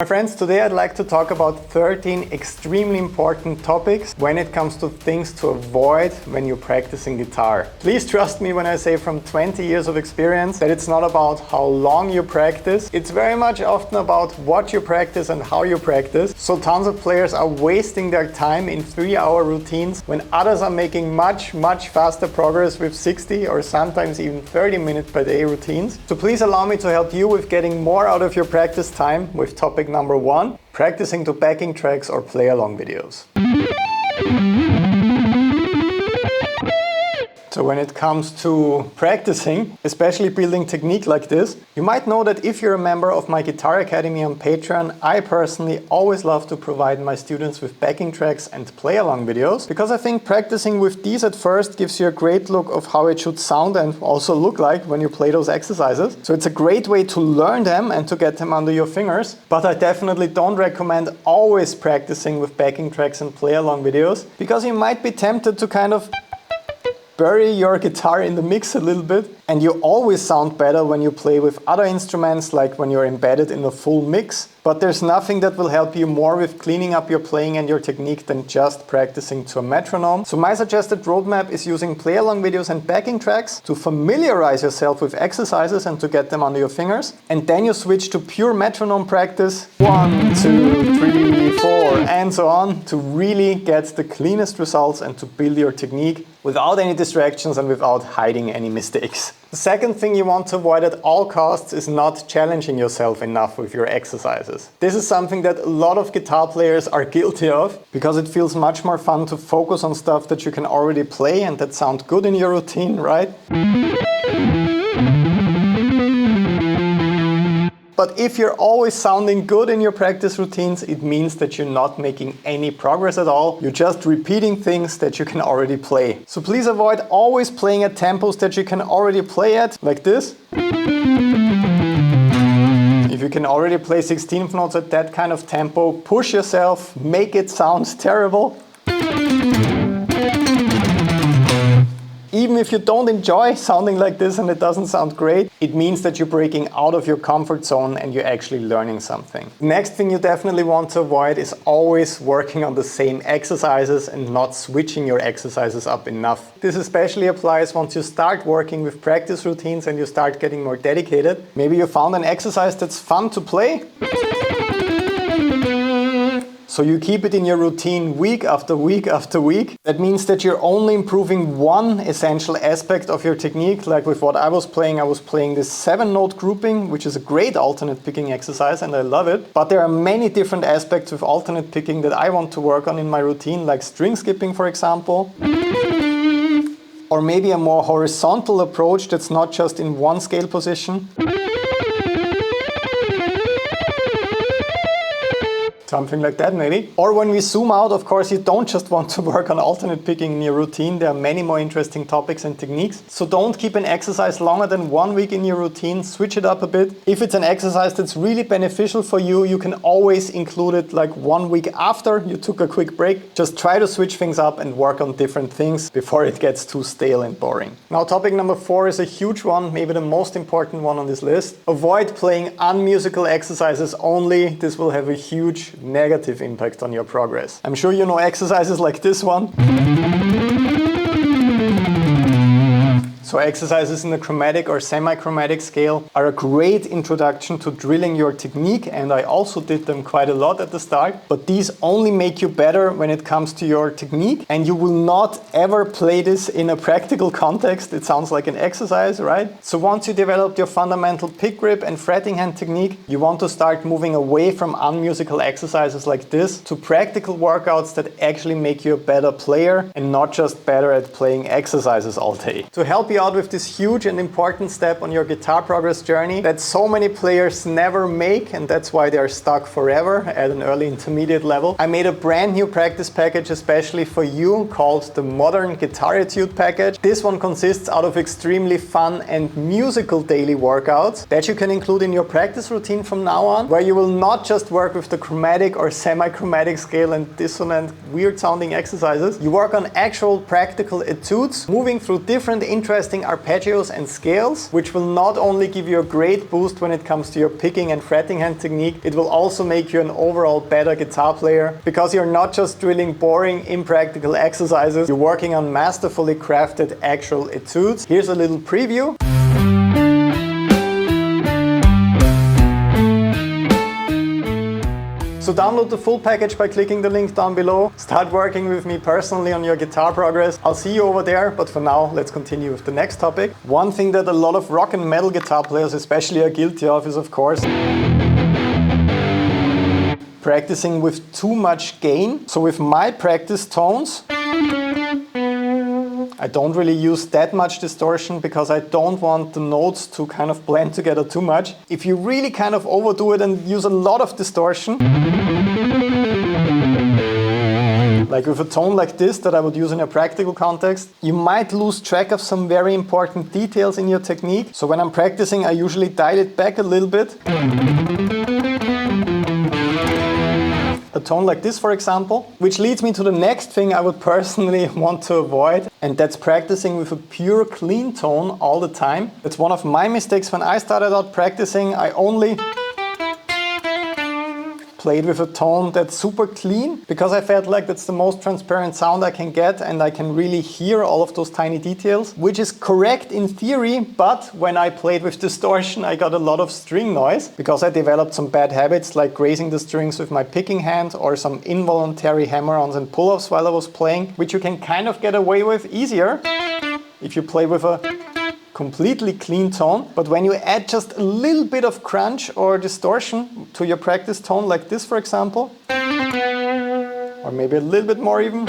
My friends, today I'd like to talk about 13 extremely important topics when it comes to things to avoid when you're practicing guitar. Please trust me when I say from 20 years of experience that it's not about how long you practice. It's very much often about what you practice and how you practice. So tons of players are wasting their time in 3-hour routines when others are making much faster progress with 60 or sometimes even 30 minute per day routines. So please allow me to help you with getting more out of your practice time with topic number 1, practicing to backing tracks or play along videos. So when it comes to practicing, especially building technique like this, you might know that if you're a member of my Guitar Academy on Patreon, I personally always love to provide my students with backing tracks and play along videos, because I think practicing with these at first gives you a great look of how it should sound and also look like when you play those exercises. So it's a great way to learn them and to get them under your fingers, but I definitely don't recommend always practicing with backing tracks and play along videos, because you might be tempted to kind of bury your guitar in the mix a little bit, and you always sound better when you play with other instruments, like when you're embedded in a full mix. But there's nothing that will help you more with cleaning up your playing and your technique than just practicing to a metronome. So my suggested roadmap is using play-along videos and backing tracks to familiarize yourself with exercises and to get them under your fingers. And then you switch to pure metronome practice, 1, 2, 3, 4, and so on, to really get the cleanest results and to build your technique without any distractions and without hiding any mistakes. The second thing you want to avoid at all costs is not challenging yourself enough with your exercises. This is something that a lot of guitar players are guilty of, because it feels much more fun to focus on stuff that you can already play and that sound good in your routine, right? But if you're always sounding good in your practice routines, it means that you're not making any progress at all. You're just repeating things that you can already play. So please avoid always playing at tempos that you can already play at, like this. If you can already play 16th notes at that kind of tempo, push yourself, make it sound terrible. Even if you don't enjoy sounding like this and it doesn't sound great, it means that you're breaking out of your comfort zone and you're actually learning something. The next thing you definitely want to avoid is always working on the same exercises and not switching your exercises up enough. This especially applies once you start working with practice routines and you start getting more dedicated. Maybe you found an exercise that's fun to play, so you keep it in your routine week after week after week. That means that you're only improving one essential aspect of your technique. Like with what I was playing this 7-note grouping, which is a great alternate picking exercise and I love it. But there are many different aspects with alternate picking that I want to work on in my routine, like string skipping, for example. Or maybe a more horizontal approach that's not just in one scale position. Something like that maybe. Or when we zoom out, of course, you don't just want to work on alternate picking in your routine. There are many more interesting topics and techniques. So don't keep an exercise longer than 1 week in your routine. Switch it up a bit. If it's an exercise that's really beneficial for you, you can always include it like 1 week after you took a quick break. Just try to switch things up and work on different things before it gets too stale and boring. Now, topic number 4 is a huge one, maybe the most important one on this list. Avoid playing unmusical exercises only. This will have a huge negative impact on your progress. I'm sure you know exercises like this one. So exercises in the chromatic or semi-chromatic scale are a great introduction to drilling your technique, and I also did them quite a lot at the start. But these only make you better when it comes to your technique, and you will not ever play this in a practical context. It sounds like an exercise, right? So once you developed your fundamental pick grip and fretting hand technique, you want to start moving away from unmusical exercises like this to practical workouts that actually make you a better player and not just better at playing exercises all day. To help you out with this huge and important step on your guitar progress journey that so many players never make, and that's why they're stuck forever at an early intermediate level, I made a brand new practice package especially for you called the Modern Guitaritude package. This one consists out of extremely fun and musical daily workouts that you can include in your practice routine from now on, where you will not just work with the chromatic or semi-chromatic scale and dissonant, weird sounding exercises. You work on actual practical etudes, moving through different interesting interesting arpeggios and scales, which will not only give you a great boost when it comes to your picking and fretting hand technique, it will also make you an overall better guitar player, because you're not just drilling boring, impractical exercises, you're working on masterfully crafted actual etudes. Here's a little preview. So download the full package by clicking the link down below. Start working with me personally on your guitar progress. I'll see you over there, but for now, let's continue with the next topic. One thing that a lot of rock and metal guitar players especially are guilty of is, of course, practicing with too much gain. So with my practice tones, I don't really use that much distortion because I don't want the notes to kind of blend together too much. If you really kind of overdo it and use a lot of distortion, like with a tone like this that I would use in a practical context, you might lose track of some very important details in your technique. So when I'm practicing, I usually dial it back a little bit. A tone like this, for example, which leads me to the next thing I would personally want to avoid, and that's practicing with a pure clean tone all the time. It's one of my mistakes. When I started out practicing, I only played with a tone that's super clean because I felt like that's the most transparent sound I can get and I can really hear all of those tiny details, which is correct in theory, but when I played with distortion I got a lot of string noise because I developed some bad habits like grazing the strings with my picking hand or some involuntary hammer-ons and pull-offs while I was playing, which you can kind of get away with easier if you play with a completely clean tone. But when you add just a little bit of crunch or distortion to your practice tone, like this for example, or maybe a little bit more even,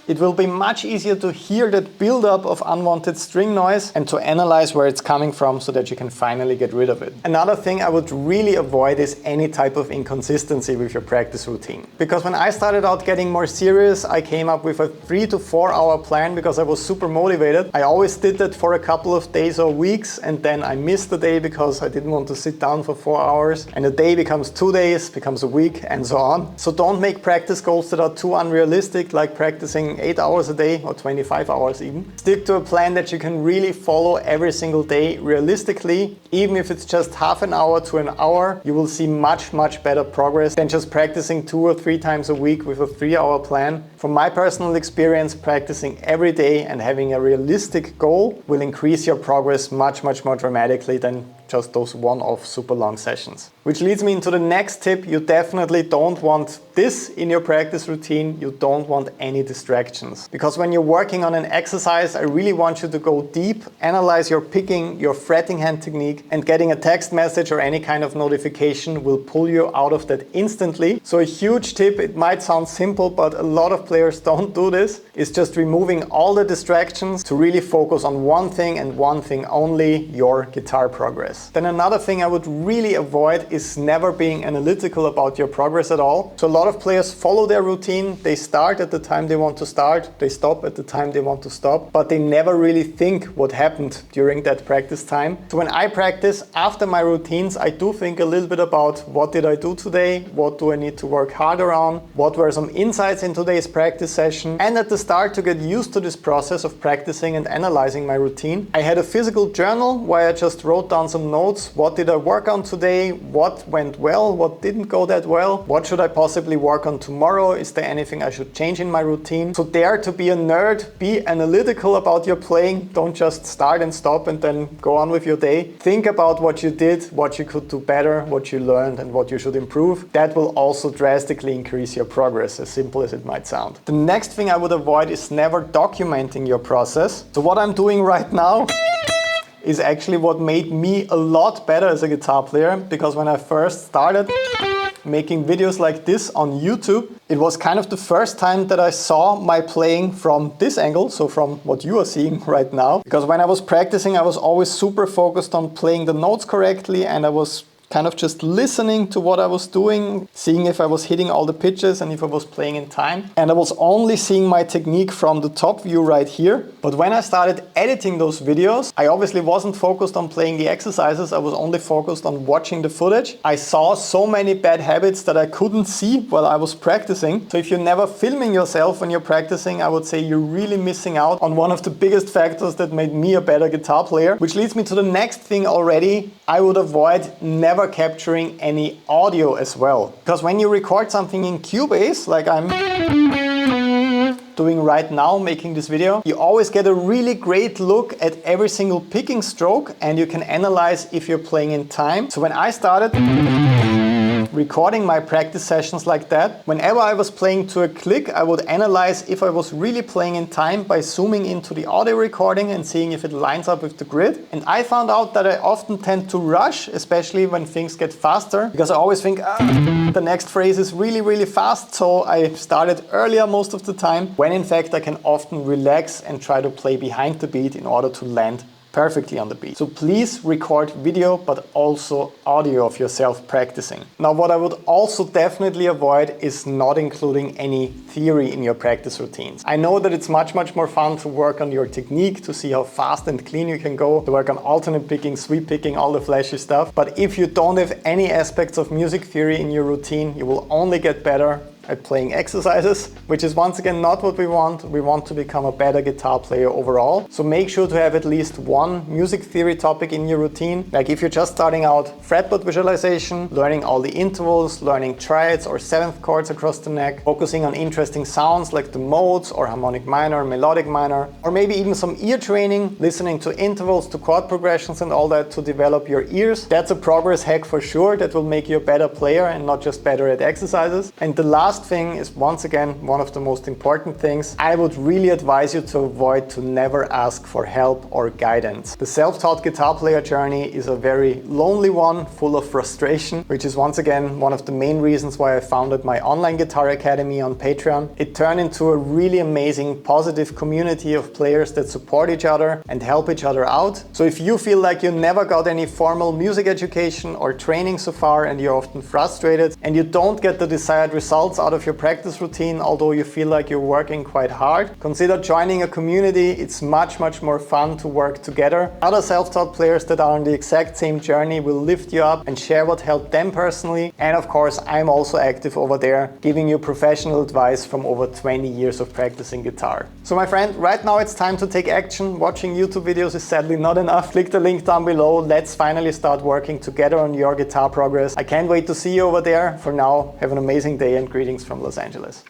it will be much easier to hear that buildup of unwanted string noise and to analyze where it's coming from so that you can finally get rid of it. Another thing I would really avoid is any type of inconsistency with your practice routine. Because when I started out getting more serious, I came up with a 3 to 4 hour plan because I was super motivated. I always did that for a couple of days or weeks, and then I missed the day because I didn't want to sit down for 4 hours. And a day becomes 2 days, becomes a week, and so on. So don't make practice goals that are too unrealistic, like practicing 8 hours a day or 25 hours even. Stick to a plan that you can really follow every single day realistically. Even if it's just half an hour to an hour, you will see much better progress than just practicing 2 or 3 times a week with a 3-hour plan. From my personal experience, practicing every day and having a realistic goal will increase your progress much more dramatically than just those one-off super long sessions. Which leads me into the next tip. You definitely don't want this in your practice routine. You don't want any distractions. Because when you're working on an exercise, I really want you to go deep, analyze your picking, your fretting hand technique, and getting a text message or any kind of notification will pull you out of that instantly. So a huge tip, it might sound simple, but a lot of players don't do this, is just removing all the distractions to really focus on one thing and one thing only, your guitar progress. Then another thing I would really avoid is never being analytical about your progress at all. So a lot of players follow their routine, they start at the time they want to start, they stop at the time they want to stop, but they never really think what happened during that practice time. So when I practice after my routines, I do think a little bit about what did I do today, what do I need to work harder on, what were some insights in today's practice session, and at the start, to get used to this process of practicing and analyzing my routine, I had a physical journal where I just wrote down some notes. What did I work on today? What went well? What didn't go that well? What should I possibly work on tomorrow? Is there anything I should change in my routine? So dare to be a nerd, be analytical about your playing. Don't just start and stop and then go on with your day. Think about what you did, what you could do better, what you learned, and what you should improve. That will also drastically increase your progress, as simple as it might sound. The next thing I would avoid is never documenting your process. So what I'm doing right now is actually what made me a lot better as a guitar player, because when I first started making videos like this on YouTube, it was kind of the first time that I saw my playing from this angle, so from what you are seeing right now. Because when I was practicing, I was always super focused on playing the notes correctly, and I was kind of just listening to what I was doing, seeing if I was hitting all the pitches and if I was playing in time. And I was only seeing my technique from the top view right here. But when I started editing those videos, I obviously wasn't focused on playing the exercises. I was only focused on watching the footage. I saw so many bad habits that I couldn't see while I was practicing. So if you're never filming yourself when you're practicing, I would say you're really missing out on one of the biggest factors that made me a better guitar player. Which leads me to the next thing already. I would avoid never capturing any audio as well. Because when you record something in Cubase, like I'm doing right now, making this video, you always get a really great look at every single picking stroke and you can analyze if you're playing in time. So when I started recording my practice sessions like that, whenever I was playing to a click, I would analyze if I was really playing in time by zooming into the audio recording and seeing if it lines up with the grid. And I found out that I often tend to rush, especially when things get faster, because I always think the next phrase is really, really fast. So I started earlier most of the time, when in fact I can often relax and try to play behind the beat in order to land perfectly on the beat. So please record video, but also audio of yourself practicing. Now, what I would also definitely avoid is not including any theory in your practice routines. I know that it's much more fun to work on your technique, to see how fast and clean you can go, to work on alternate picking, sweep picking, all the flashy stuff. But if you don't have any aspects of music theory in your routine, you will only get better at playing exercises, which is once again not what we want. We want to become a better guitar player overall. So make sure to have at least one music theory topic in your routine. Like if you're just starting out, fretboard visualization, learning all the intervals, learning triads or seventh chords across the neck, focusing on interesting sounds like the modes or harmonic minor, melodic minor, or maybe even some ear training, listening to intervals, to chord progressions and all that to develop your ears. That's a progress hack for sure that will make you a better player and not just better at exercises. And the last thing is once again one of the most important things. I would really advise you to avoid to never ask for help or guidance. The self-taught guitar player journey is a very lonely one, full of frustration, which is once again one of the main reasons why I founded my online guitar academy on Patreon. It turned into a really amazing positive community of players that support each other and help each other out. So if you feel like you never got any formal music education or training so far and you're often frustrated and you don't get the desired results out of your practice routine, although you feel like you're working quite hard, consider joining a community. It's much more fun to work together. Other self-taught players that are on the exact same journey will lift you up and share what helped them personally. And of course, I'm also active over there, giving you professional advice from over 20 years of practicing guitar. So my friend, right now it's time to take action. Watching YouTube videos is sadly not enough. Click the link down below. Let's finally start working together on your guitar progress. I can't wait to see you over there. For now, have an amazing day and greetings from Los Angeles.